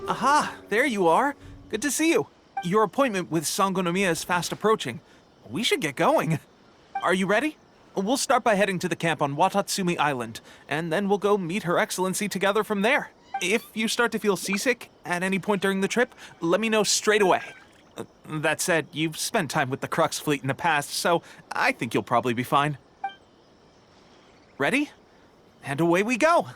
Aha, there you are. Good to see you. Your appointment with Sangonomiya is fast approaching. We should get going. Are you ready? We'll start by heading to the camp on Watatsumi Island, and then we'll go meet Her Excellency together from there. If you start to feel seasick at any point during the trip, let me know straight away. That said, you've spent time with the Crux fleet in the past, so I think you'll probably be fine. Ready? And away we go!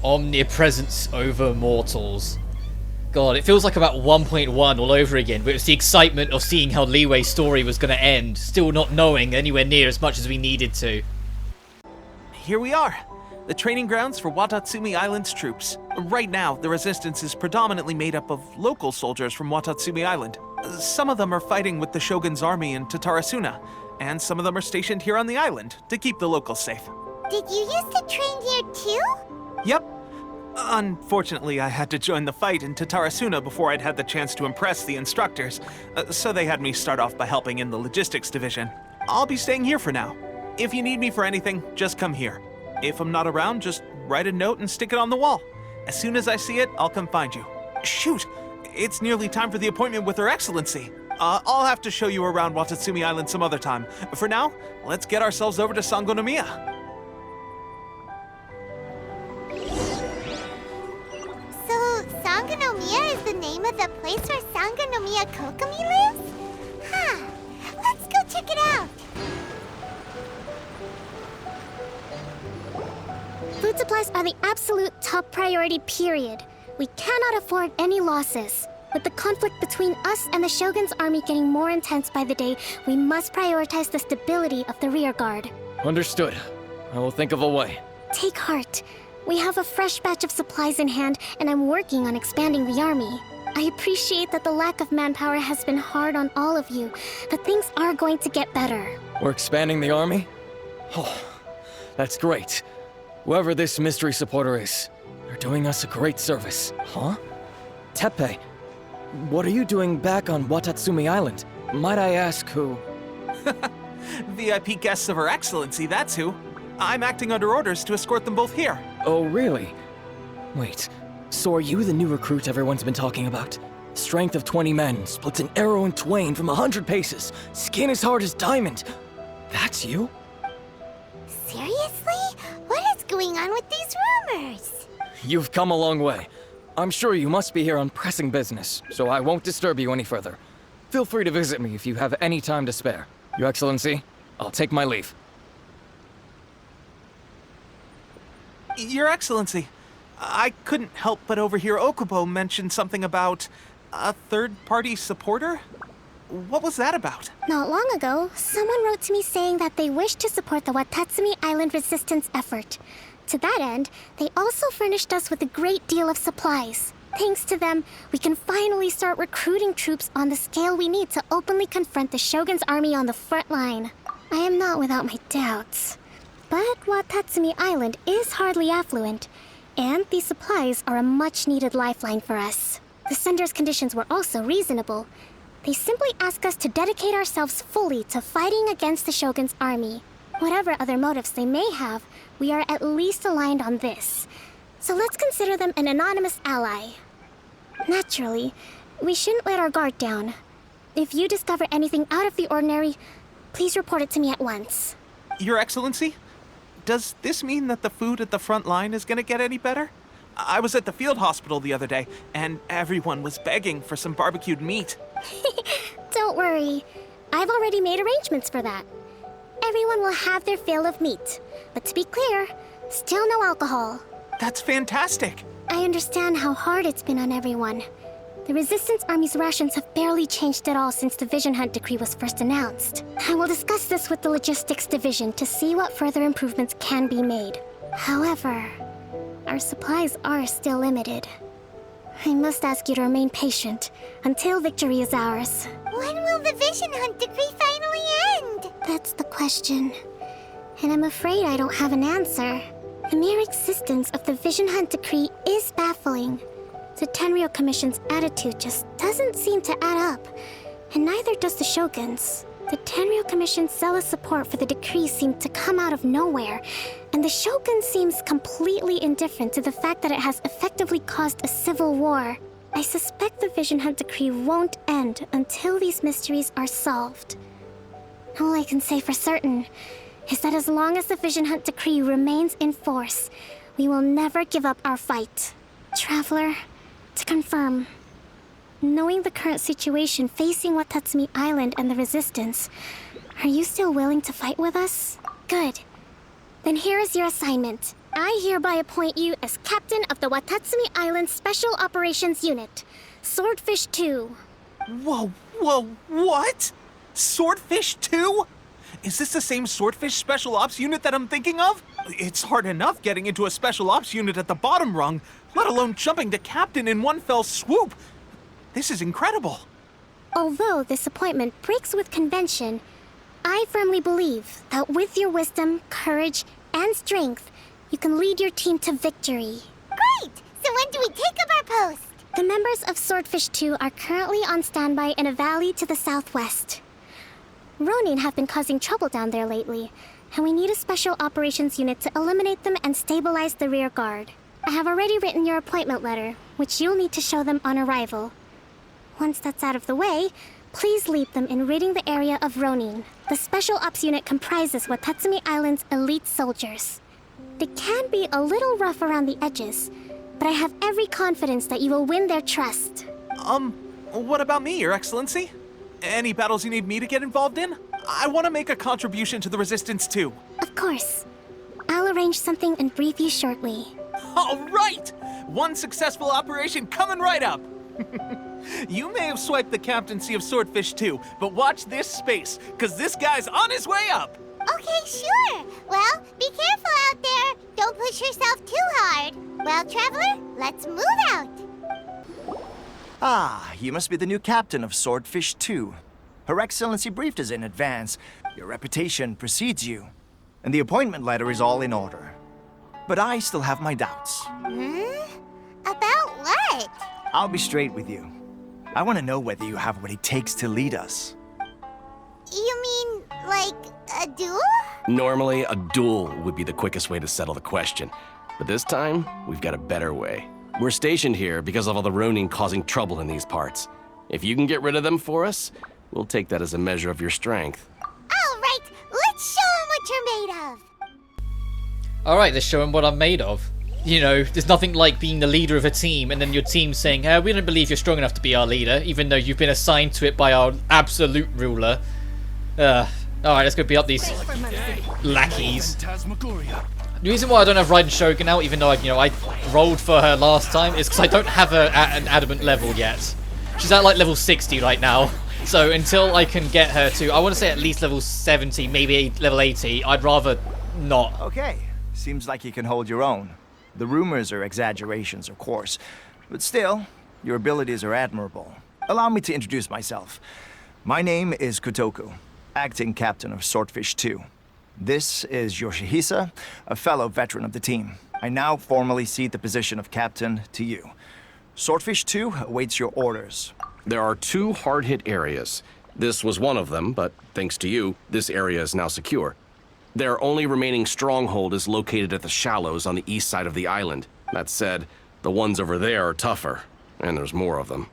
Omnipresence over mortals. God, it feels like about 1.1 all over again, but it was the excitement of seeing how Li Wei's story was going to end, still not knowing anywhere near as much as we needed to. Here we are, the training grounds for Watatsumi Island's troops. Right now, the resistance is predominantly made up of local soldiers from Watatsumi Island. Some of them are fighting with the Shogun's army in Tatarasuna, and some of them are stationed here on the island to keep the locals safe. Did you used to train here too? Yep. Unfortunately, I had to join the fight in Tatarasuna before I'd had the chance to impress the instructors, so they had me start off by helping in the logistics division. I'll be staying here for now. If you need me for anything, just come here. If I'm not around, just write a note and stick it on the wall. As soon as I see it, I'll come find you. Shoot! It's nearly time for the appointment with Her Excellency. I'll have to show you around Watatsumi Island some other time. For now, let's get ourselves over to Sangonomiya. Sangonomiya is the name of the place where Sangonomiya Kokomi lives? Huh. Let's go check it out. Food supplies are the absolute top priority, period. We cannot afford any losses. With the conflict between us and the Shogun's army getting more intense by the day, we must prioritize the stability of the rear guard. Understood. I will think of a way. Take heart. We have a fresh batch of supplies in hand, and I'm working on expanding the army. I appreciate that the lack of manpower has been hard on all of you, but things are going to get better. We're expanding the army? Oh, that's great. Whoever this mystery supporter is, they're doing us a great service. Huh? Teppei, what are you doing back on Watatsumi Island? Might I ask who? VIP guests of Her Excellency, that's who. I'm acting under orders to escort them both here. Oh, really? Wait, so are you the new recruit everyone's been talking about? Strength of 20 men, splits an arrow in twain from 100 paces, skin as hard as diamond. That's you? Seriously? What is going on with these rumors? You've come a long way. I'm sure you must be here on pressing business, so I won't disturb you any further. Feel free to visit me if you have any time to spare. Your Excellency, I'll take my leave. Your Excellency, I couldn't help but overhear Okubo mention something about a third-party supporter? What was that about? Not long ago, someone wrote to me saying that they wish to support the Watatsumi Island resistance effort. To that end, they also furnished us with a great deal of supplies. Thanks to them, we can finally start recruiting troops on the scale we need to openly confront the Shogun's army on the front line. I am not without my doubts. But Watatsumi Island is hardly affluent, and these supplies are a much-needed lifeline for us. The sender's conditions were also reasonable. They simply ask us to dedicate ourselves fully to fighting against the Shogun's army. Whatever other motives they may have, we are at least aligned on this. So let's consider them an anonymous ally. Naturally, we shouldn't let our guard down. If you discover anything out of the ordinary, please report it to me at once. Your Excellency? Does this mean that the food at the front line is gonna get any better? I was at the field hospital the other day, and everyone was begging for some barbecued meat. Don't worry. I've already made arrangements for that. Everyone will have their fill of meat. But to be clear, still no alcohol. That's fantastic! I understand how hard it's been on everyone. The Resistance Army's rations have barely changed at all since the Vision Hunt decree was first announced. I will discuss this with the Logistics Division to see what further improvements can be made. However, our supplies are still limited. I must ask you to remain patient until victory is ours. When will the Vision Hunt decree finally end? That's the question. And I'm afraid I don't have an answer. The mere existence of the Vision Hunt decree is baffling. The Tenryou Commission's attitude just doesn't seem to add up, and neither does the Shogun's. The Tenryou Commission's zealous support for the decree seemed to come out of nowhere, and the Shogun seems completely indifferent to the fact that it has effectively caused a civil war. I suspect the Vision Hunt decree won't end until these mysteries are solved. All I can say for certain is that as long as the Vision Hunt decree remains in force, we will never give up our fight. Traveler, to confirm, knowing the current situation facing Watatsumi Island and the Resistance, are you still willing to fight with us? Good. Then here is your assignment. I hereby appoint you as captain of the Watatsumi Island Special Operations Unit, Swordfish 2. Whoa, what? Swordfish 2? Is this the same Swordfish Special Ops unit that I'm thinking of? It's hard enough getting into a Special Ops unit at the bottom rung, let alone jumping to captain in one fell swoop. This is incredible. Although this appointment breaks with convention, I firmly believe that with your wisdom, courage, and strength, you can lead your team to victory. Great! So when do we take up our post? The members of Swordfish 2 are currently on standby in a valley to the southwest. Ronin have been causing trouble down there lately, and we need a special operations unit to eliminate them and stabilize the rear guard. I have already written your appointment letter, which you'll need to show them on arrival. Once that's out of the way, please lead them in ridding the area of Ronin. The Special Ops unit comprises Watatsumi Island's elite soldiers. They can be a little rough around the edges, but I have every confidence that you will win their trust. What about me, Your Excellency? Any battles you need me to get involved in? I want to make a contribution to the Resistance too. Of course. I'll arrange something and brief you shortly. All right! One successful operation coming right up! You may have swiped the captaincy of Swordfish 2, but watch this space, because this guy's on his way up! Okay, sure. Well, be careful out there. Don't push yourself too hard. Well, Traveler, let's move out. Ah, you must be the new captain of Swordfish 2. Her Excellency briefed us in advance. Your reputation precedes you, and the appointment letter is all in order. But I still have my doubts. About what? I'll be straight with you. I want to know whether you have what it takes to lead us. You mean, like, a duel? Normally, a duel would be the quickest way to settle the question. But this time, we've got a better way. We're stationed here because of all the Ronin causing trouble in these parts. If you can get rid of them for us, we'll take that as a measure of your strength. All right, let's show 'em what you're made of. Alright, let's show him what I'm made of. You know, there's nothing like being the leader of a team and then your team saying, we don't believe you're strong enough to be our leader, even though you've been assigned to it by our absolute ruler. Alright, let's go beat up these lackeys. The reason why I don't have Raiden Shogun out, even though I rolled for her last time, is because I don't have her at an adamant level yet. She's at like level 60 right now. So until I can get her to, I want to say at least level 70, maybe level 80, I'd rather not. Okay, seems like you can hold your own. The rumors are exaggerations, of course, but still, your abilities are admirable. Allow me to introduce myself. My name is Kotoku, acting captain of Swordfish 2. This is Yoshihisa, a fellow veteran of the team. I now formally cede the position of captain to you. Swordfish 2 awaits your orders. There are 2 hard-hit areas. This was one of them, but thanks to you, this area is now secure. Their only remaining stronghold is located at the shallows on the east side of the island. That said, the ones over there are tougher, and there's more of them.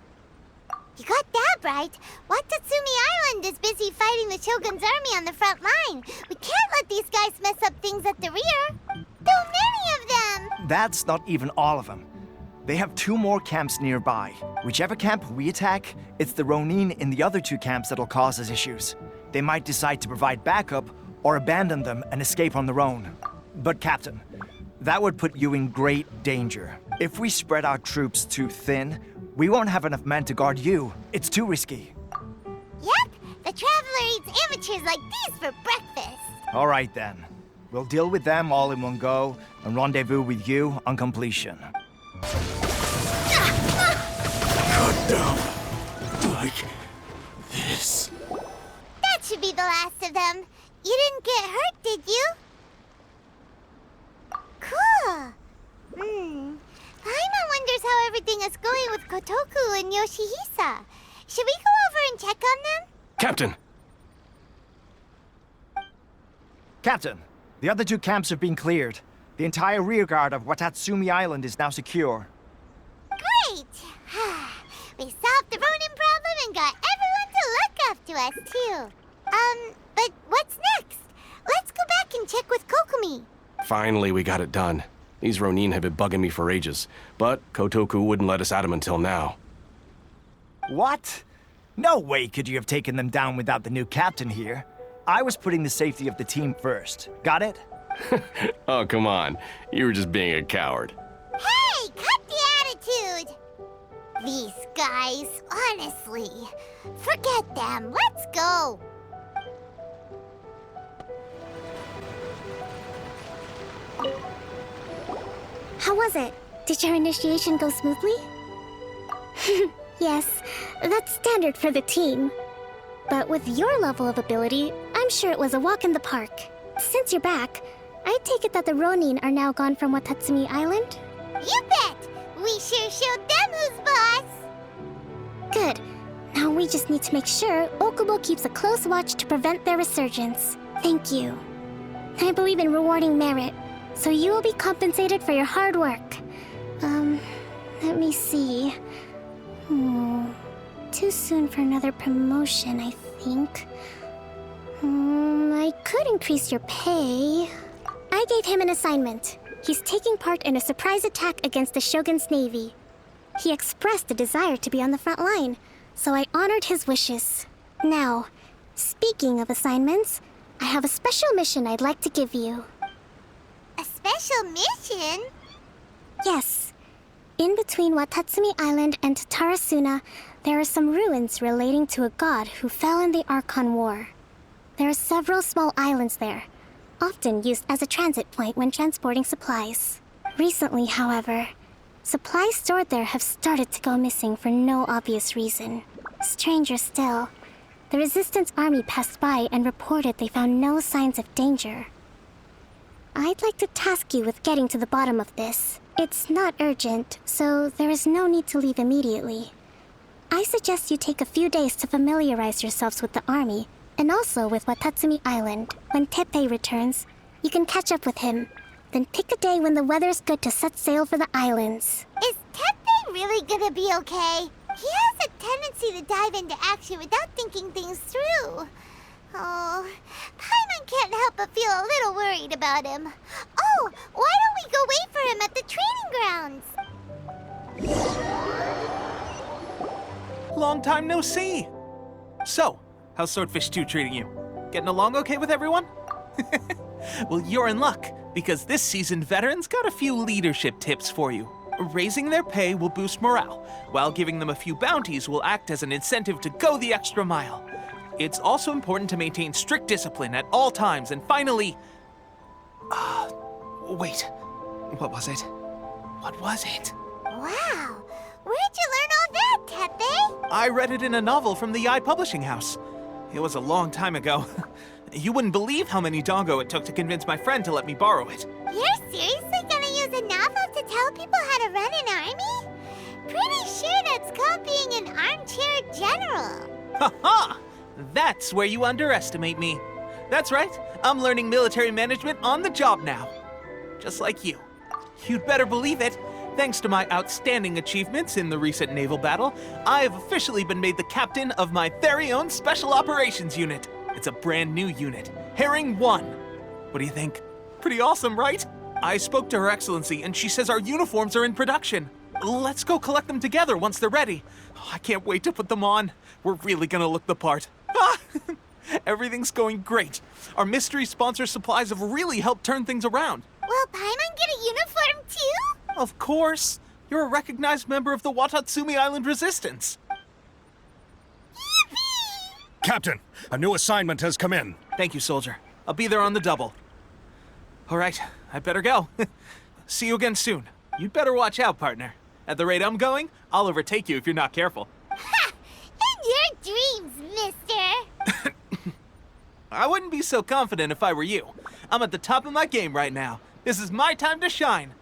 You got that right. Watatsumi Island is busy fighting the Shogun's army on the front line. We can't let these guys mess up things at the rear. So many of them. That's not even all of them. They have 2 more camps nearby. Whichever camp we attack, it's the Ronin in the other 2 camps that'll cause us issues. They might decide to provide backup or abandon them and escape on their own. But Captain, that would put you in great danger. If we spread our troops too thin, we won't have enough men to guard you. It's too risky. Yep, the Traveler eats amateurs like these for breakfast. All right then. We'll deal with them all in one go and rendezvous with you on completion. Cut down like this. That should be the last of them. You didn't get hurt, did you? Cool. Paimon wonders how everything is going with Kotoku and Yoshihisa. Should we go over and check on them? Captain! Captain, the other two camps have been cleared. The entire rearguard of Watatsumi Island is now secure. Great! We solved the Ronin problem and got everyone to look up to us, too. But what's next? Let's go back and check with Kokumi. Finally, we got it done. These Ronin have been bugging me for ages, but Kotoku wouldn't let us at him until now. What? No way could you have taken them down without the new captain here. I was putting the safety of the team first. Got it? Oh, come on. You were just being a coward. Hey, cut the attitude! These guys, honestly. Forget them. Let's go. How was it? Did your initiation go smoothly? Yes, that's standard for the team. But with your level of ability, I'm sure it was a walk in the park. Since you're back, I take it that the Ronin are now gone from Watatsumi Island? You bet! We sure showed them who's boss! Good. Now we just need to make sure Okubo keeps a close watch to prevent their resurgence. Thank you. I believe in rewarding merit, so you will be compensated for your hard work. Let me see. Too soon for another promotion, I think. I could increase your pay. I gave him an assignment. He's taking part in a surprise attack against the Shogun's navy. He expressed a desire to be on the front line, so I honored his wishes. Now, speaking of assignments, I have a special mission I'd like to give you. A special mission? Yes. In between Watatsumi Island and Tarasuna, there are some ruins relating to a god who fell in the Archon War. There are several small islands there, often used as a transit point when transporting supplies. Recently, however, supplies stored there have started to go missing for no obvious reason. Stranger still, the Resistance Army passed by and reported they found no signs of danger. I'd like to task you with getting to the bottom of this. It's not urgent, so there is no need to leave immediately. I suggest you take a few days to familiarize yourselves with the army, and also with Watatsumi Island. When Teppei returns, you can catch up with him. Then pick a day when the weather's good to set sail for the islands. Is Teppei really gonna be okay? He has a tendency to dive into action without thinking things through. Oh, Paimon can't help but feel a little worried about him. Oh, why don't we go wait for him at the training grounds? Long time no see. So, how's Swordfish 2 treating you? Getting along okay with everyone? Well, you're in luck, because this seasoned veteran's got a few leadership tips for you. Raising their pay will boost morale, while giving them a few bounties will act as an incentive to go the extra mile. It's also important to maintain strict discipline at all times, and finally... wait. What was it? What was it? Wow, where'd you learn all that, Teppei? I read it in a novel from the Eye Publishing House. It was a long time ago. You wouldn't believe how many dongo it took to convince my friend to let me borrow it. You're seriously gonna use a novel to tell people how to run an army? Pretty sure that's called being an armchair general. Ha ha! That's where you underestimate me. That's right, I'm learning military management on the job now. Just like you. You'd better believe it. Thanks to my outstanding achievements in the recent naval battle, I have officially been made the captain of my very own Special Operations Unit. It's a brand new unit, Herring 1. What do you think? Pretty awesome, right? I spoke to Her Excellency and she says our uniforms are in production. Let's go collect them together once they're ready. Oh, I can't wait to put them on. We're really gonna look the part. Ah! Everything's going great. Our mystery sponsor supplies have really helped turn things around. Will Paimon get a uniform too? Of course. You're a recognized member of the Watatsumi Island Resistance. Yippee! Captain, a new assignment has come in. Thank you, soldier. I'll be there on the double. All right, I better go. See you again soon. You'd better watch out, partner. At the rate I'm going, I'll overtake you if you're not careful. Ha! In your dreams, mister! I wouldn't be so confident if I were you. I'm at the top of my game right now. This is my time to shine.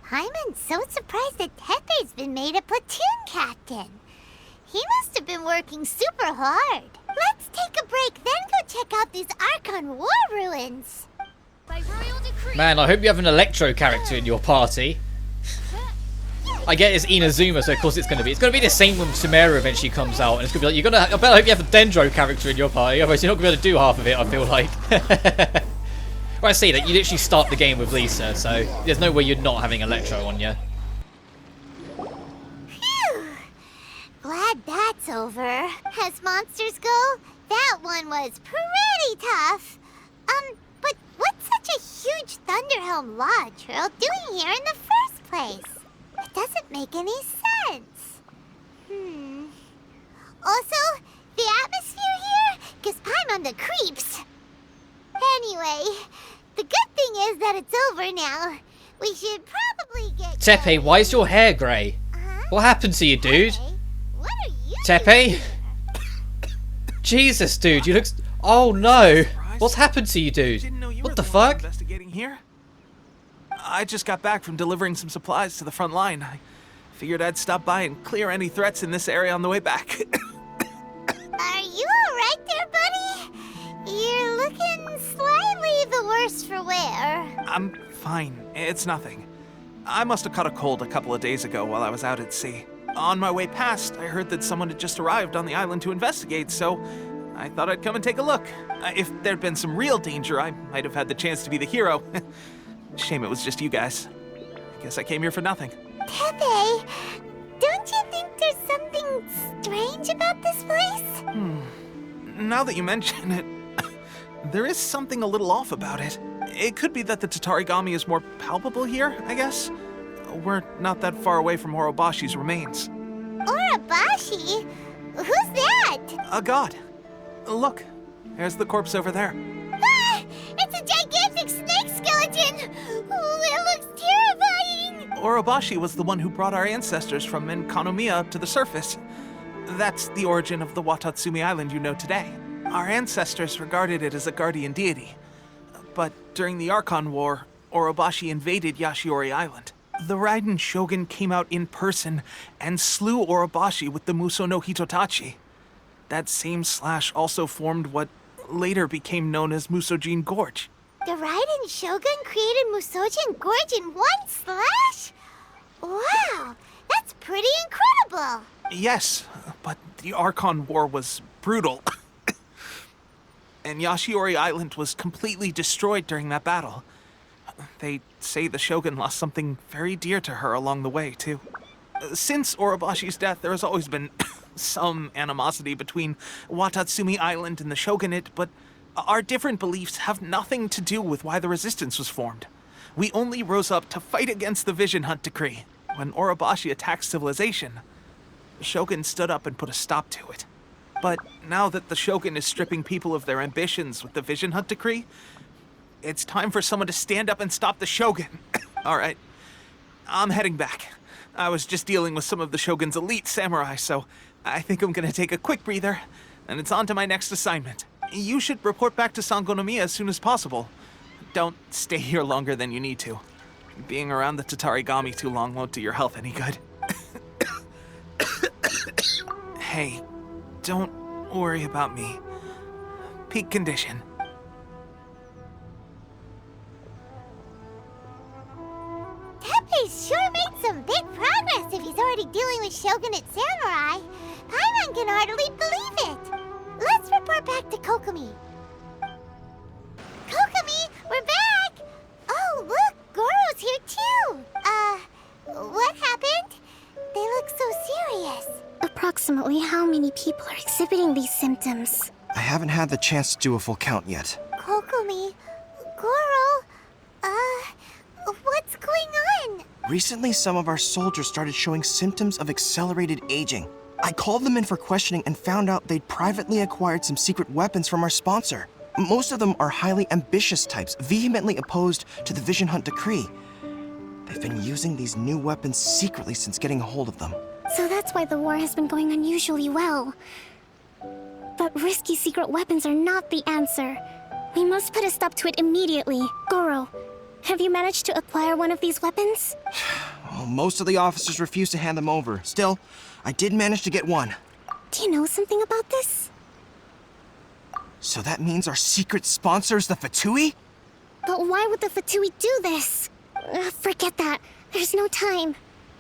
Paimon's so surprised that Teppei's been made a platoon captain. He must have been working super hard. Let's take a break, then go check out these Archon War ruins. By royal decree. Man, I hope you have an Electro character in your party. I get it's Inazuma, so of course it's gonna be the same when Sumeru eventually comes out, and it's gonna be like I better hope you have a Dendro character in your party, otherwise you're not gonna be able to do half of it. I feel like. Well, I see that you literally start the game with Lisa, so there's no way you're not having Electro on you. Phew. Glad that's over. As monsters go, that one was pretty tough. But what's such a huge Thunderhelm Lodge Trail doing here in the first place? It doesn't make any sense. Also, the atmosphere here gives Paimon the creeps. Anyway, the good thing is that it's over now. We should probably get Tepe, why is your hair grey? What happened to you, dude? Tepe? What are you Tepe? doing? Jesus, dude, you look... Oh no! What's happened to you, dude? Didn't know you What were the the one fuck? investigating here. I just got back from delivering some supplies to the front line. I figured I'd stop by and clear any threats in this area on the way back. Are you alright there, buddy? You're looking slightly the worse for wear. I'm fine. It's nothing. I must have caught a cold a couple of days ago while I was out at sea. On my way past, I heard that someone had just arrived on the island to investigate, so I thought I'd come and take a look. If there'd been some real danger, I might have had the chance to be the hero. Shame it was just you guys. Guess I came here for nothing. Tepe, don't you think there's something strange about this place? Now that you mention it, there is something a little off about it. It could be that the Tatarigami is more palpable here, I guess. We're not that far away from Orobashi's remains. Orobashi? Who's that? A god. Look, there's the corpse over there. Ah, it's a gigantic snake skeleton! Oh, it looks terrifying! Orobashi was the one who brought our ancestors from Enkanomiya up to the surface. That's the origin of the Watatsumi Island you know today. Our ancestors regarded it as a guardian deity. But during the Archon War, Orobashi invaded Yashiori Island. The Raiden Shogun came out in person and slew Orobashi with the Muso no Hitotachi. That same slash also formed what later became known as Musojin Gorge. The Raiden Shogun created Musojin Gorge in one slash? Wow, that's pretty incredible! Yes, but the Archon War was brutal. And Yashiori Island was completely destroyed during that battle. They say the Shogun lost something very dear to her along the way, too. Since Orobashi's death, there has always been some animosity between Watatsumi Island and the Shogunate, but our different beliefs have nothing to do with why the resistance was formed. We only rose up to fight against the Vision Hunt Decree. When Orobashi attacked civilization, the Shogun stood up and put a stop to it. But now that the Shogun is stripping people of their ambitions with the Vision Hunt Decree, it's time for someone to stand up and stop the Shogun. All right, I'm heading back. I was just dealing with some of the Shogun's elite samurai, so I think I'm gonna take a quick breather, and it's on to my next assignment. You should report back to Sangonomiya as soon as possible. Don't stay here longer than you need to. Being around the Tatarigami too long won't do your health any good. Hey, don't worry about me. Peak condition. Tepe's sure made some big progress if he's already dealing with Shogunate samurai. Paimon can hardly believe it. Let's report back to Kokomi. Kokomi, we're back! Oh, look, Goro's here too. What happened? They look so serious. Approximately how many people are exhibiting these symptoms? I haven't had the chance to do a full count yet. Kokomi, Goro, what's going on? Recently, some of our soldiers started showing symptoms of accelerated aging. I called them in for questioning and found out they'd privately acquired some secret weapons from our sponsor. Most of them are highly ambitious types, vehemently opposed to the Vision Hunt Decree. They've been using these new weapons secretly since getting a hold of them. So that's why the war has been going unusually well. But risky secret weapons are not the answer. We must put a stop to it immediately. Goro, have you managed to acquire one of these weapons? Well, most of the officers refuse to hand them over. Still, I did manage to get one. Do you know something about this? So that means our secret sponsor is the Fatui? But why would the Fatui do this? Forget that. There's no time.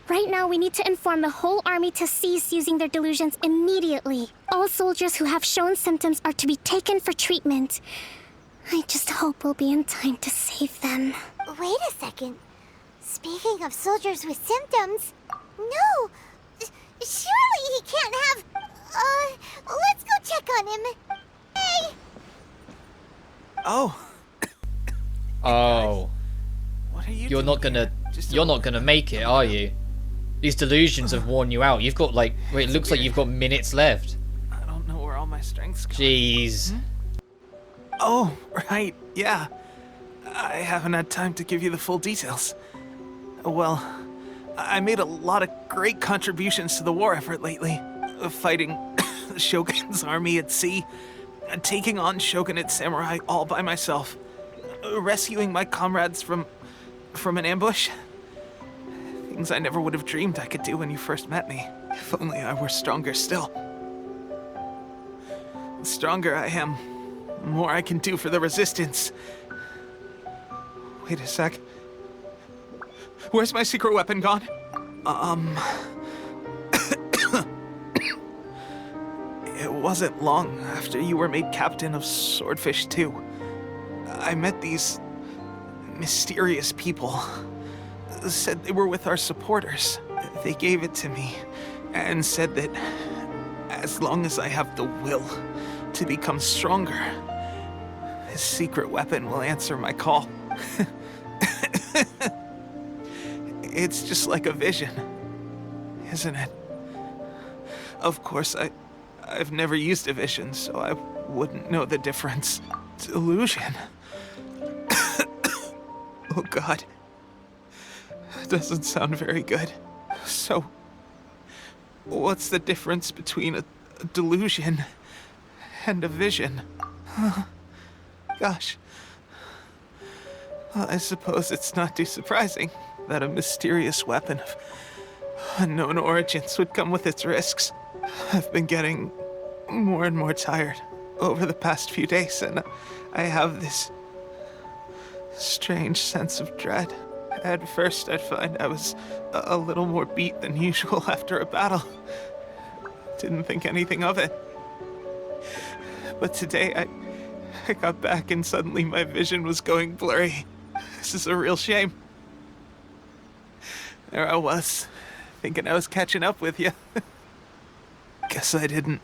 Right now, we need to inform the whole army to cease using their delusions immediately. All soldiers who have shown symptoms are to be taken for treatment. I just hope we'll be in time to save them. Wait a second. Speaking of soldiers with symptoms... No! Surely he can't have... let's go check on him. Hey! Oh, Oh, what are you you're doing not gonna, here? Just you're not gonna make it, are you? These delusions have worn you out. You've got like, wait, it looks like you've got minutes left. I don't know where all my strength's go. Jeez. Oh, right, yeah. I haven't had time to give you the full details. Well, I made a lot of great contributions to the war effort lately. Fighting the Shogun's army at sea, taking on Shogunate samurai all by myself, rescuing my comrades from an ambush. Things I never would have dreamed I could do when you first met me. If only I were stronger still. The stronger I am, the more I can do for the Resistance. Wait a sec. Where's my secret weapon gone? It wasn't long after you were made captain of Swordfish 2. I met these mysterious people. Said they were with our supporters. They gave it to me and said that as long as I have the will to become stronger, this secret weapon will answer my call. It's just like a vision, isn't it? Of course, I've never used a vision, so I wouldn't know the difference. Delusion. Oh God. That doesn't sound very good. So, what's the difference between a delusion and a vision? Gosh. Well, I suppose it's not too surprising that a mysterious weapon of unknown origins would come with its risks. I've been getting more and more tired over the past few days, and I have this strange sense of dread. At first, I'd find I was a little more beat than usual after a battle. Didn't think anything of it. But today, I got back and suddenly my vision was going blurry. This is a real shame. There I was, thinking I was catching up with you. Guess I didn't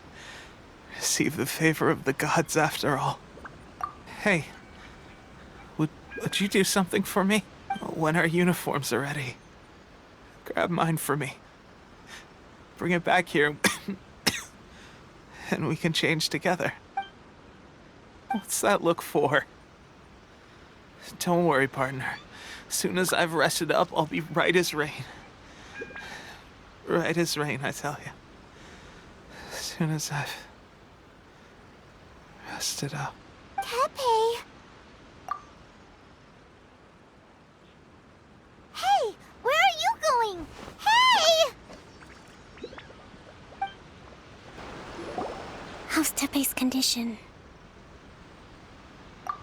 receive the favor of the gods after all. Hey, would you do something for me? When our uniforms are ready, grab mine for me. Bring it back here, and we can change together. What's that look for? Don't worry, partner. As soon as I've rested up, I'll be right as rain. Right as rain, I tell you. As soon as I've rested up. Tepe! Hey! Where are you going? Hey! How's Tepe's condition?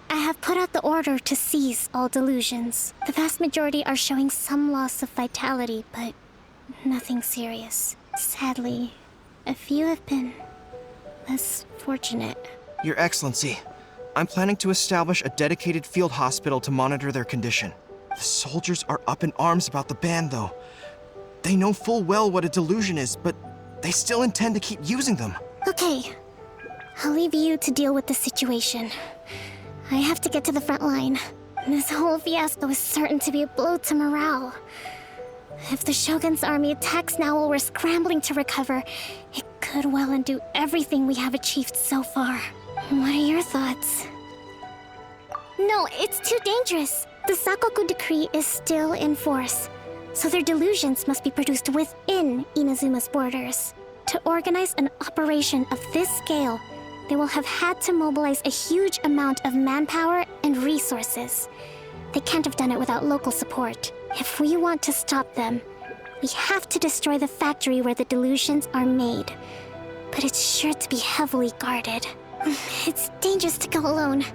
I have put out the order to seize all delusions. The vast majority are showing some loss of vitality, but nothing serious. Sadly, a few have been less fortunate. Your Excellency, I'm planning to establish a dedicated field hospital to monitor their condition. The soldiers are up in arms about the ban, though. They know full well what a delusion is, but they still intend to keep using them. Okay, I'll leave you to deal with the situation. I have to get to the front line. This whole fiasco is certain to be a blow to morale. If the Shogun's army attacks now while we're scrambling to recover, it could well undo everything we have achieved so far. What are your thoughts? No, it's too dangerous. The Sakoku decree is still in force, so their delusions must be produced within Inazuma's borders. To organize an operation of this scale, they will have had to mobilize a huge amount of manpower and resources. They can't have done it without local support. If we want to stop them, we have to destroy the factory where the delusions are made. but it's sure to be heavily guarded. It's dangerous to go alone.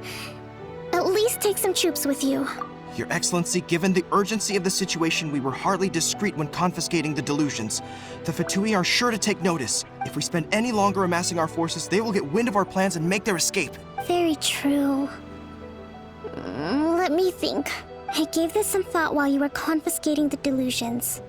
At least take some troops with you. Your Excellency, given the urgency of the situation, we were hardly discreet when confiscating the Delusions. The Fatui are sure to take notice. If we spend any longer amassing our forces, they will get wind of our plans and make their escape. Very true. Let me think. I gave this some thought while you were confiscating the Delusions.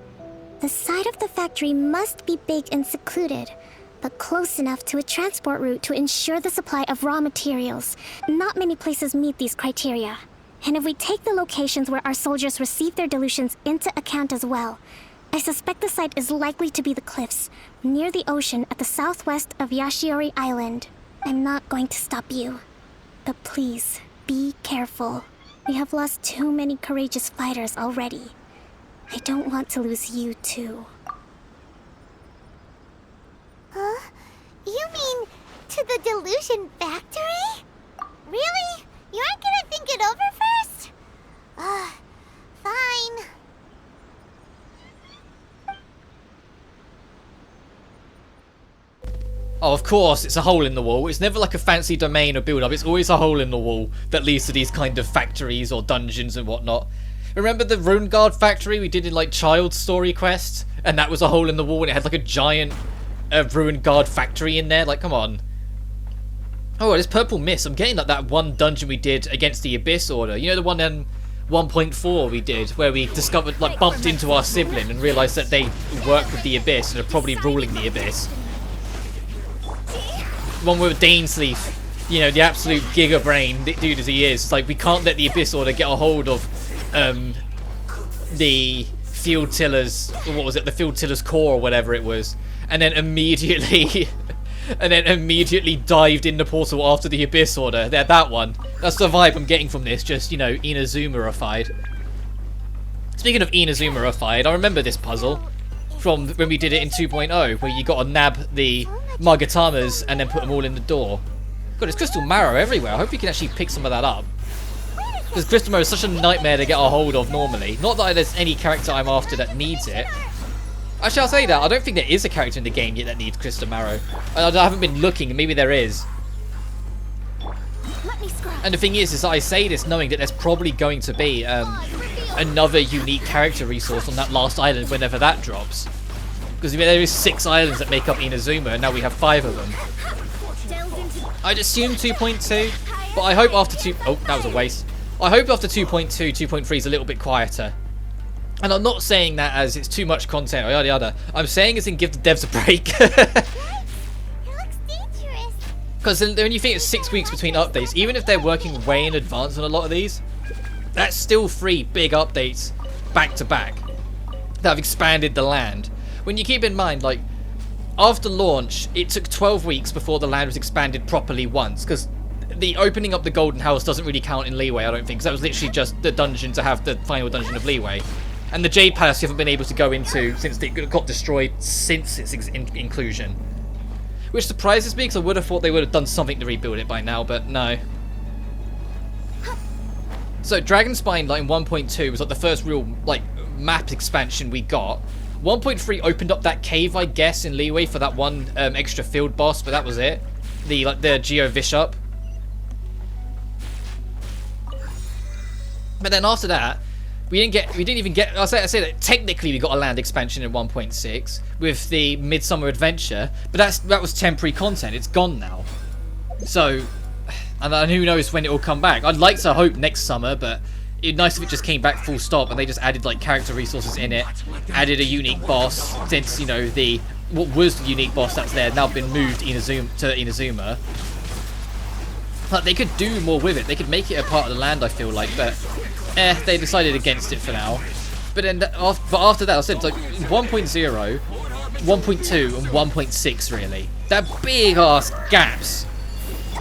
The side of the factory must be big and secluded, but close enough to a transport route to ensure the supply of raw materials. Not many places meet these criteria. And if we take the locations where our soldiers receive their Delusions into account as well, I suspect the site is likely to be the cliffs, near the ocean at the southwest of Yashiori Island. I'm not going to stop you, but please, be careful. We have lost too many courageous fighters already. I don't want to lose you too. Huh? You mean to the Delusion factory? Really? You aren't gonna think it over first? Fine. Oh, of course, it's a hole in the wall. It's never like a fancy domain or build-up. It's always a hole in the wall that leads to these kind of factories or dungeons and whatnot. Remember the Rune Guard factory we did in, like, Child Story Quest? And that was a hole in the wall and it had, like, a giant Rune Guard factory in there? Like, come on. Oh, there's Purple Mist. I'm getting, like, that one dungeon we did against the Abyss Order. You know the one in 1.4 we did, where we discovered, like, bumped into our sibling and realised that they work with the Abyss and are probably ruling the Abyss. One with Dainsleif, you know, the absolute giga brain dude as he is. It's like, we can't let the Abyss Order get a hold of the Field Tillers, or what was it, the Field Tillers Core or whatever it was, and then immediately dived in the portal after the Abyss Order. That one. That's the vibe I'm getting from this, just, you know, Inazuma-ified. Speaking of Inazuma-ified, I remember this puzzle from when we did it in 2.0, where you got to nab the Magatamas and then put them all in the door. God, there's crystal marrow everywhere. I hope you can actually pick some of that up. Because crystal marrow is such a nightmare to get a hold of normally. Not that there's any character I'm after that needs it. Actually, I'll say that. I don't think there is a character in the game yet that needs crystal marrow. I haven't been looking, maybe there is. And the thing is I say this knowing that there's probably going to be another unique character resource on that last island whenever that drops. Because there is 6 islands that make up Inazuma, and now we have 5 of them. I'd assume 2.2, but I hope after 2... Oh, that was a waste. I hope after 2.2, 2.3 is a little bit quieter. And I'm not saying that as it's too much content or yada yada. I'm saying as in give the devs a break. Because when you think it's 6 weeks between updates, even if they're working way in advance on a lot of these, that's still 3 big updates back to back that have expanded the land. When you keep in mind, like, after launch, it took 12 weeks before the land was expanded properly once, because the opening up the Golden House doesn't really count in Leeway, I don't think, because that was literally just the dungeon to have the final dungeon of Leeway. And the Jade Palace you haven't been able to go into since it got destroyed since its inclusion. Which surprises me, because I would have thought they would have done something to rebuild it by now, but no. So Dragonspine, like in 1.2, was like the first real, like, map expansion we got. 1.3 opened up that cave, I guess, in Leeway for that one extra field boss, but that was it. The Geo Bishop. But then after that, we didn't even get. I say that technically we got a land expansion in 1.6 with the Midsummer Adventure, but that was temporary content. It's gone now. So, and who knows when it will come back. I'd like to hope next summer, but it'd be nice if it just came back full stop and they just added like character resources in it, added a unique boss, since, you know, what was the unique boss that's there now been moved to Inazuma. Like, they could do more with it. They could make it a part of the land, I feel like, but they decided against it for now. But then after that, I said, it's like 1.0, 1.2 and 1.6 really. That big ass gaps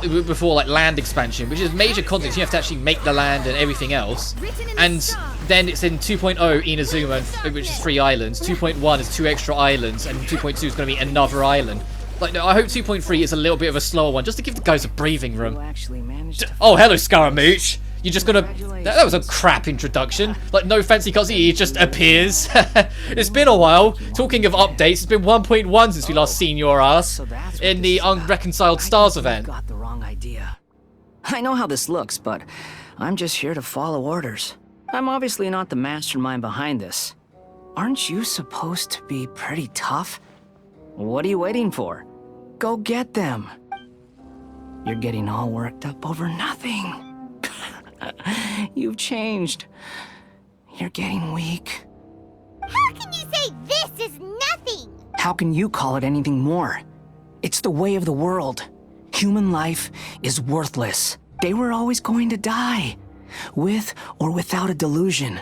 before like land expansion, which is major content. You have to actually make the land and everything else. And then it's in 2.0 Inazuma, which is 3 islands. 2.1 is 2 extra islands, and 2.2 is going to be another island. Like, no, I hope 2.3 is a little bit of a slower one, just to give the guys a breathing room. Oh, hello, Scaramouche. You're just gonna... That was a crap introduction. Like, no fancy cosy, he just appears. It's been a while. Talking of updates, it's been 1.1 since we last seen your ass in the Unreconciled Stars event. Got the wrong idea. I know how this looks, but I'm just here to follow orders. I'm obviously not the mastermind behind this. Aren't you supposed to be pretty tough? What are you waiting for? Go get them. You're getting all worked up over nothing. You've changed. You're getting weak. How can you say this is nothing? How can you call it anything more? It's the way of the world. Human life is worthless. They were always going to die, with or without a delusion.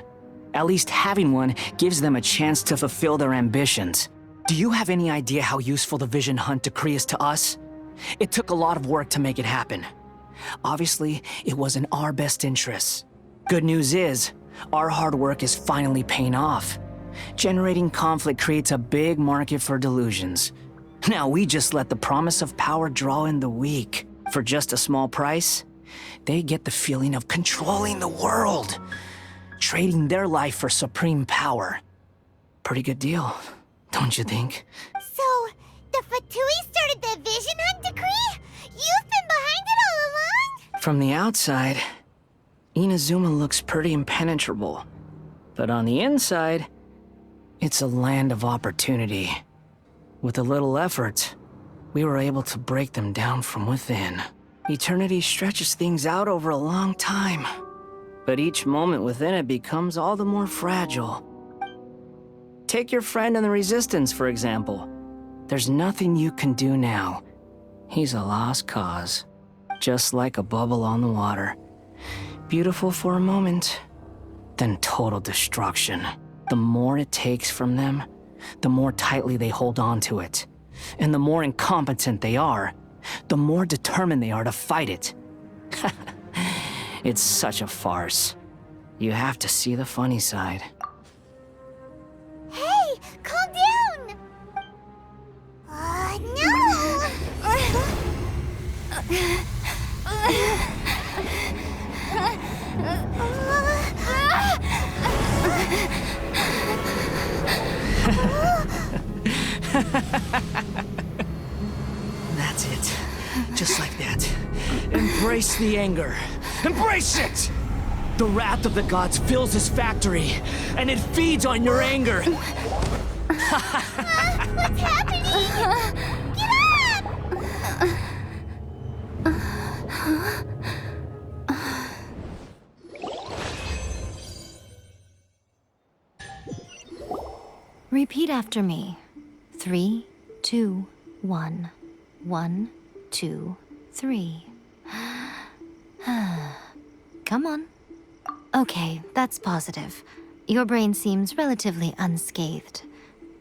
At least having one gives them a chance to fulfill their ambitions. Do you have any idea how useful the Vision Hunt decree is to us? It took a lot of work to make it happen. Obviously, it was in our best interests. Good news is, our hard work is finally paying off. Generating conflict creates a big market for delusions. Now we just let the promise of power draw in the weak. For just a small price, they get the feeling of controlling the world, trading their life for supreme power. Pretty good deal, don't you think? So, the Fatui started the Vision Hunt decree? You've been behind it all along? From the outside, Inazuma looks pretty impenetrable. But on the inside, it's a land of opportunity. With a little effort, we were able to break them down from within. Eternity stretches things out over a long time, but each moment within it becomes all the more fragile. Take your friend in the Resistance, for example. There's nothing you can do now. He's a lost cause, just like a bubble on the water. Beautiful for a moment, then total destruction. The more it takes from them, the more tightly they hold on to it. And the more incompetent they are, the more determined they are to fight it. It's such a farce. You have to see the funny side. Hey, calm down! No! That's it. Just like that. Embrace the anger. Embrace it! The wrath of the gods fills this factory, and it feeds on your anger. What's happening? Get up! Repeat after me. 3, 2, 1. 1, 2, 3. Come on. Okay, that's positive. Your brain seems relatively unscathed.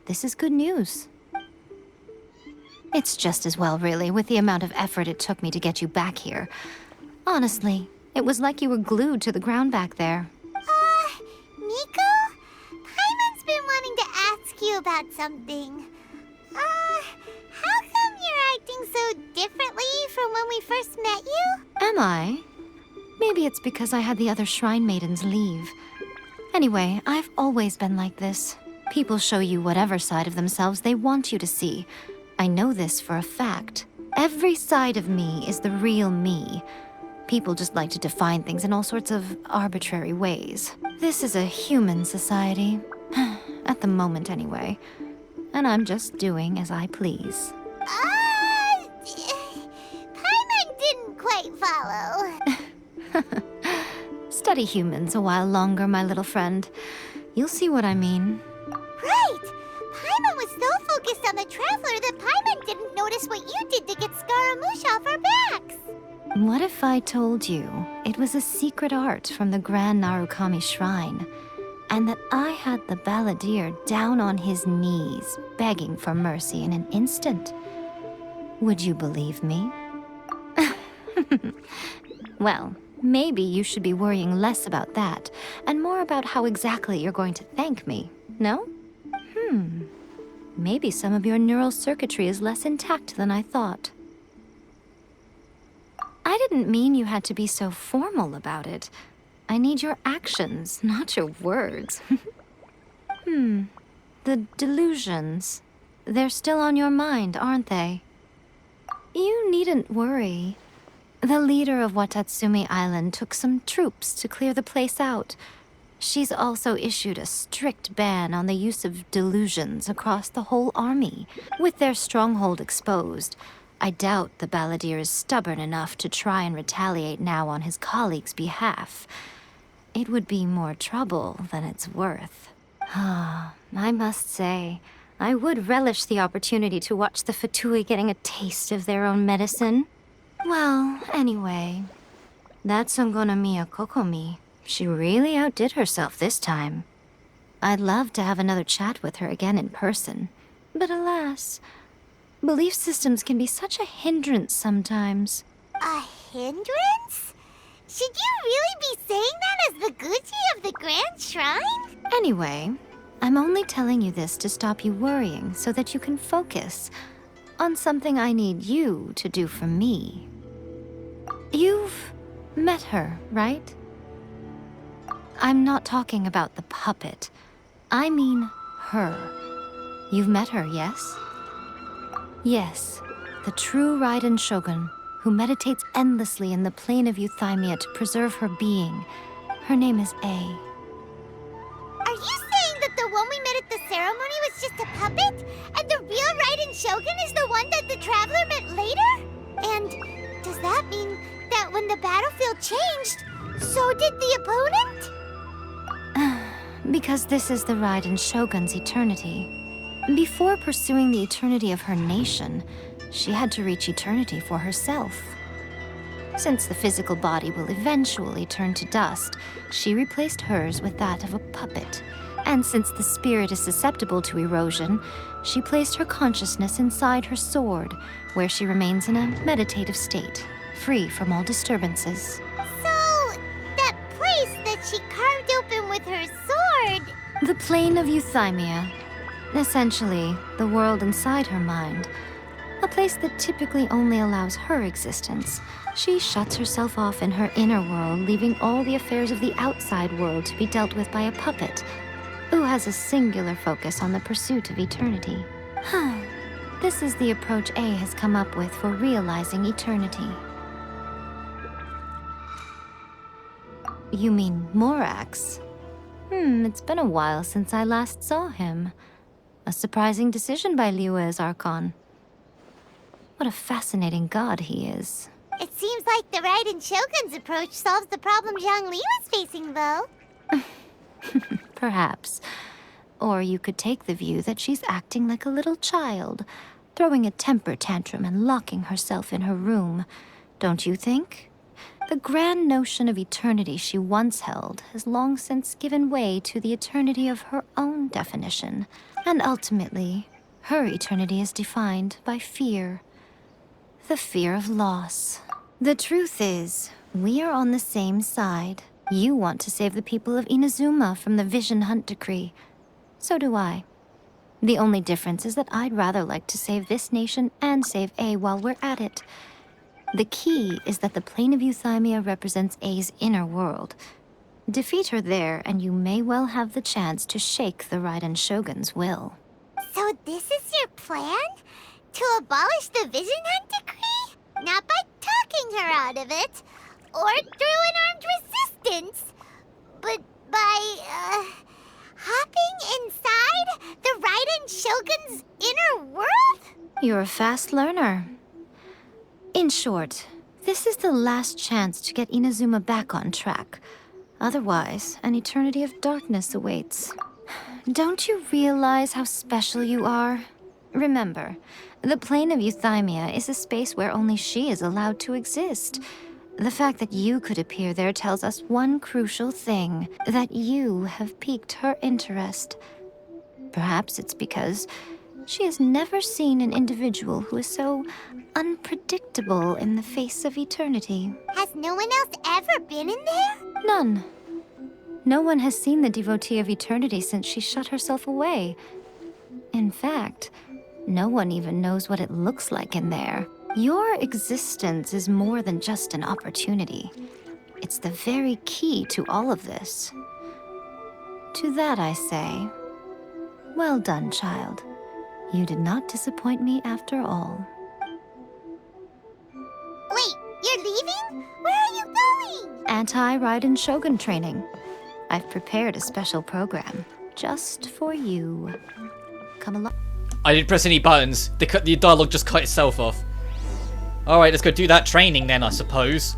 This is good news. It's just as well, really, with the amount of effort it took me to get you back here. Honestly, it was like you were glued to the ground back there. Nico? Paimon's been wanting to ask you about something. How come you're acting so differently from when we first met you? Am I? Maybe it's because I had the other Shrine Maidens leave. Anyway, I've always been like this. People show you whatever side of themselves they want you to see. I know this for a fact. Every side of me is the real me. People just like to define things in all sorts of arbitrary ways. This is a human society. At the moment, anyway. And I'm just doing as I please. Paimon didn't quite follow. Study humans a while longer, my little friend. You'll see what I mean. Right! Paimon was so focused on the Traveler that Paimon didn't notice what you did to get Scaramouche off our backs. What if I told you it was a secret art from the Grand Narukami Shrine, and that I had the balladeer down on his knees, begging for mercy in an instant? Would you believe me? Well, maybe you should be worrying less about that, and more about how exactly you're going to thank me, no? Maybe some of your neural circuitry is less intact than I thought. I I didn't mean you had to be so formal about it. I need your actions, not your words. The delusions. They're still on your mind, aren't they? You needn't worry. The leader of Watatsumi Island took some troops to clear the place out. She's also issued a strict ban on the use of delusions across the whole army. With their stronghold exposed, I doubt the balladeer is stubborn enough to try and retaliate now on his colleague's behalf. It would be more trouble than it's worth. I must say, I would relish the opportunity to watch the Fatui getting a taste of their own medicine. Well, anyway, that Songonomiya Kokomi, she really outdid herself this time. I'd love to have another chat with her again in person. But alas, belief systems can be such a hindrance sometimes. A hindrance? Should you really be saying that as the Gucci of the Grand Shrine? Anyway, I'm only telling you this to stop you worrying so that you can focus on something I need you to do for me. You've met her, right? I'm not talking about the puppet. I mean her. You've met her, yes? Yes, the true Raiden Shogun, who meditates endlessly in the plane of Euthymia to preserve her being. Her name is A. Are you saying that the one we met at the ceremony was just a puppet? And the real Raiden Shogun is the one that the Traveler met later? And does that mean that when the battlefield changed, so did the opponent? Because this is the Raiden Shogun's eternity. Before pursuing the eternity of her nation, she had to reach eternity for herself. Since the physical body will eventually turn to dust, she replaced hers with that of a puppet. And since the spirit is susceptible to erosion, she placed her consciousness inside her sword, where she remains in a meditative state, free from all disturbances. So, that place that she carved open with her sword... The plane of Euthymia. Essentially, the world inside her mind. A place that typically only allows her existence. She shuts herself off in her inner world, leaving all the affairs of the outside world to be dealt with by a puppet, who has a singular focus on the pursuit of eternity. This is the approach A has come up with for realizing eternity. You mean Morax? It's been a while since I last saw him. A surprising decision by Liyue's Archon. What a fascinating god he is. It seems like the Raiden Shogun's approach solves the problem Zhongli was facing, though. Perhaps. Or you could take the view that she's acting like a little child, throwing a temper tantrum and locking herself in her room. Don't you think? The grand notion of eternity she once held has long since given way to the eternity of her own definition. And ultimately, her eternity is defined by fear. The fear of loss. The truth is, we are on the same side. You want to save the people of Inazuma from the Vision Hunt decree. So do I. The only difference is that I'd rather like to save this nation and save A while we're at it. The key is that the plane of Euthymia represents A's inner world. Defeat her there, and you may well have the chance to shake the Raiden Shogun's will. So this is your plan? To abolish the Vision Hunt decree? Not by talking her out of it, or through an armed resistance, but by, hopping inside the Raiden Shogun's inner world? You're a fast learner. In short, this is the last chance to get Inazuma back on track. Otherwise, an eternity of darkness awaits. Don't you realize how special you are? Remember, the plane of Euthymia is a space where only she is allowed to exist. The fact that you could appear there tells us one crucial thing, that you have piqued her interest. Perhaps it's because she has never seen an individual who is so unpredictable in the face of eternity. Has no one else ever been in there? None. No one has seen the devotee of eternity since she shut herself away. In fact, no one even knows what it looks like in there. Your existence is more than just an opportunity. It's the very key to all of this. To that I say, well done, child. You did not disappoint me after all. Wait, you're leaving? Where are you going? Anti-Raiden Shogun training. I've prepared a special program just for you. Come along. I didn't press any buttons. The dialogue just cut itself off. Alright, let's go do that training then, I suppose.